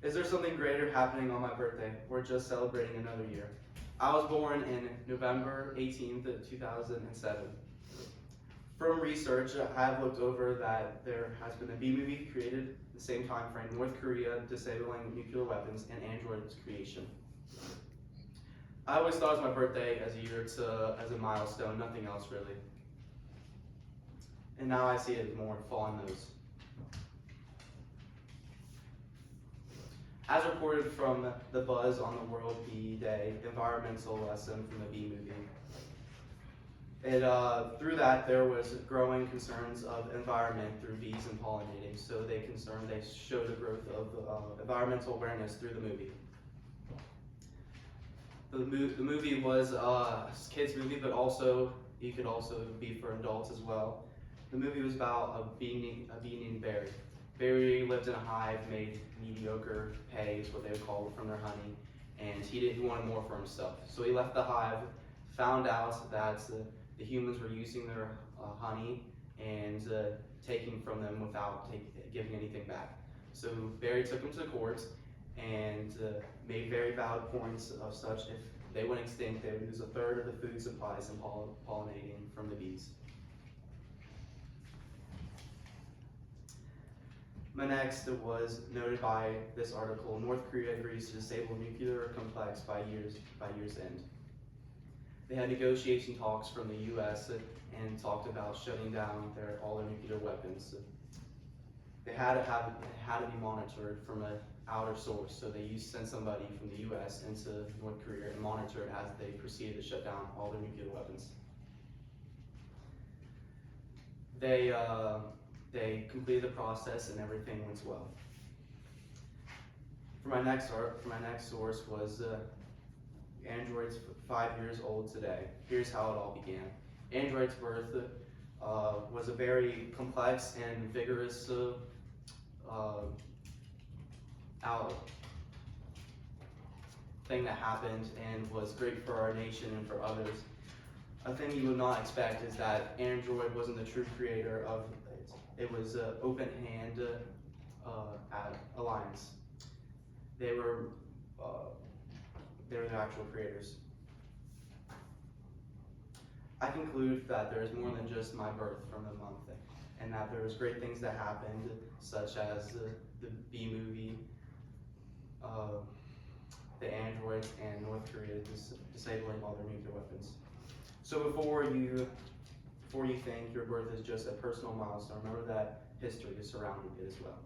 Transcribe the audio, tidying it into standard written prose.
Is there something greater happening on my birthday, or just celebrating another year? I was born in November 18th, 2007. From research, I have looked over that there has been a B movie created the same time frame, North Korea disabling nuclear weapons, and Android's creation. I always thought of my birthday as a year as a milestone, nothing else really. And now I see it as more fallen nose. As reported from the Buzz on the World Bee Day environmental lesson from the Bee movie, through that there was growing concerns of environment through bees and pollinating. So they showed the growth of environmental awareness through the movie. The movie was a kids movie, but also it could also be for adults as well. The movie was about a bee named Barry. Barry lived in a hive, made mediocre pay, is what they would call it, from their honey, and he wanted more for himself. So he left the hive, found out that the humans were using their honey and taking from them without giving anything back. So Barry took him to court and made very valid points of such if they went extinct, they would lose a third of the food supplies and pollinating from the bees. My next was noted by this article, North Korea agrees to disable nuclear complex by year's end. They had negotiation talks from the U.S. and talked about shutting down all their nuclear weapons. They had to be monitored from an outer source, so they sent somebody from the U.S. into North Korea and monitor it as they proceeded to shut down all their nuclear weapons. They completed the process and everything went well. For my next source was Android's 5 years old today. Here's how it all began. Android's birth was a very complex and vigorous thing that happened and was great for our nation and for others. A thing you would not expect is that Android wasn't the true creator of it. It was Open Hand Alliance. They were the actual creators. I conclude that there is more than just my birth from the month, and that there was great things that happened, such as the Bee movie, the androids, and North Korea disabling all their nuclear weapons. So before you think your birth is just a personal milestone, remember that history is surrounding it as well.